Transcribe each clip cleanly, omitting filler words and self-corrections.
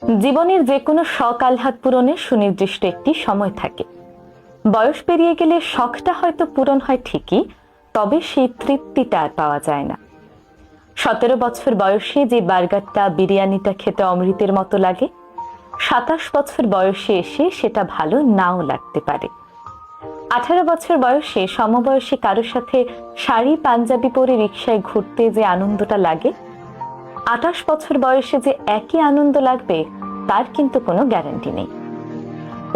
জীবনের যে কোনো শখ আহ্লাদ পূরণের সুনির্দিষ্ট একটি সময় থাকে। বয়স পেরিয়ে গেলে শখটা হয়তো পূরণ হয় ঠিকই, তবে সেই তৃপ্তিটা আর পাওয়া যায় না। 17 বছর বয়সে যে বার্গারটা বিরিয়ানিটা খেতে অমৃতের মতো লাগে, 27 বছর বয়সে এসে সেটা ভালো নাও লাগতে পারে। 18 বছর বয়সে সমবয়সী কারোর সাথে শাড়ি পাঞ্জাবি পরে রিকশায় ঘুরতে যে আনন্দটা লাগে, 28 বছর বয়সে যে একই আনন্দ লাগবে তার কিন্তু কোনো গ্যারান্টি নেই।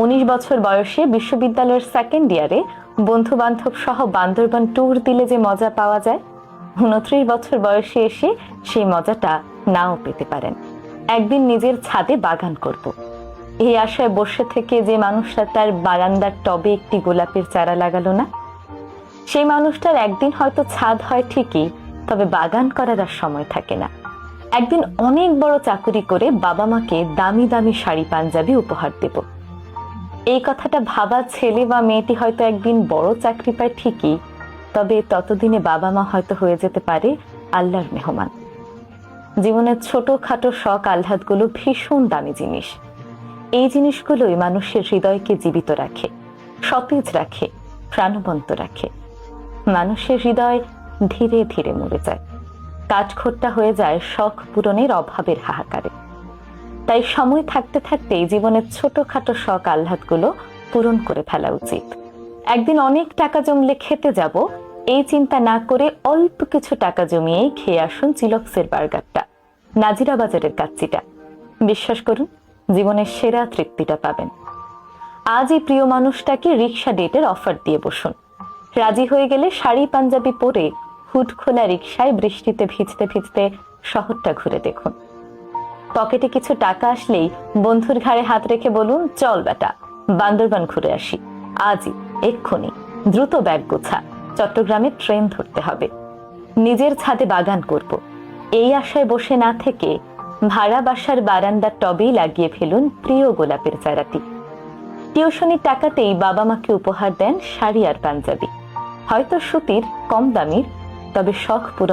19 বছর বয়সে বিশ্ববিদ্যালয়ের সেকেন্ড ইয়ারে বন্ধু বান্ধব সহ বান্দরবান ট্যুর দিলে যে মজা পাওয়া যায়, 29 বছর বয়সে এসে সেই মজাটা নাও পেতে পারেন। একদিন নিজের ছাদে বাগান করব, এই আশায় বসে থেকে যে মানুষটা তার বারান্দার টবে একটি গোলাপের চারা লাগালো না, সেই মানুষটার একদিন হয়তো ছাদ হয় ঠিকই, তবে বাগান করার আর সময় থাকে না। একদিন অনেক বড় চাকুরি করে বাবা মাকে দামি দামি শাড়ি পাঞ্জাবি উপহার দেব, এই কথাটা ভাবা ছেলে বা মেয়েটি হয়তো একদিন বড় চাকরি পায় ঠিকই, তবে ততদিনে বাবা মা হয়তো হয়ে যেতে পারে আল্লাহর মেহমান। জীবনের ছোটখাটো শখ আহ্লাদগুলো ভীষণ দামি জিনিস। এই জিনিসগুলোই মানুষের হৃদয়কে জীবিত রাখে, সতেজ রাখে, প্রাণবন্ত রাখে। মানুষের হৃদয় ধীরে ধীরে মরে যায়, কাঠখোট্টা হয়ে যায় শখ পূরণের অভাবের হাহাকারে। তাই সময় থাকতে থাকতেই জীবনের ছোটখাটো শখ আহ্লাদগুলো পূরণ করে ফেলা উচিত। একদিন অনেক টাকা জমলে খেতে যাব, এই চিন্তা না করে অল্প কিছু টাকা জমিয়েই খেয়ে আসুন চিলক্সের বার্গারটা, নাজিরা বাজারের কাচ্চিটা। বিশ্বাস করুন, জীবনের সেরা তৃপ্তিটা পাবেন। আজ এই প্রিয় মানুষটাকে রিক্সা ডেটের অফার দিয়ে বসুন। রাজি হয়ে গেলে শাড়ি পাঞ্জাবি পরে হুড খোলা রিক্সায় বৃষ্টিতে ভিজতে ভিজতে শহরটা ঘুরে দেখুন। পকেটে কিছু টাকা আসলেই বন্ধুর ঘাড়ে হাত রেখে বলুন, চল বেটা, বান্দরবান ঘুরে আসি, আজই, এক্ষুনি, দ্রুত ব্যাগ গোছা, চট্টগ্রামে ট্রেন ধরতে হবে, নিজের ছাদে বাগান করব, এই আশায় বসে না থেকে ভাড়া বাসার বারান্দার টবেই লাগিয়ে ফেলুন প্রিয় গোলাপের চারাটি। টিউশনির টাকাতেই বাবা মাকে উপহার দেন শাড়ি আর পাঞ্জাবি, হয়তো সুতির, কম দামির, তবে শখ পূরণ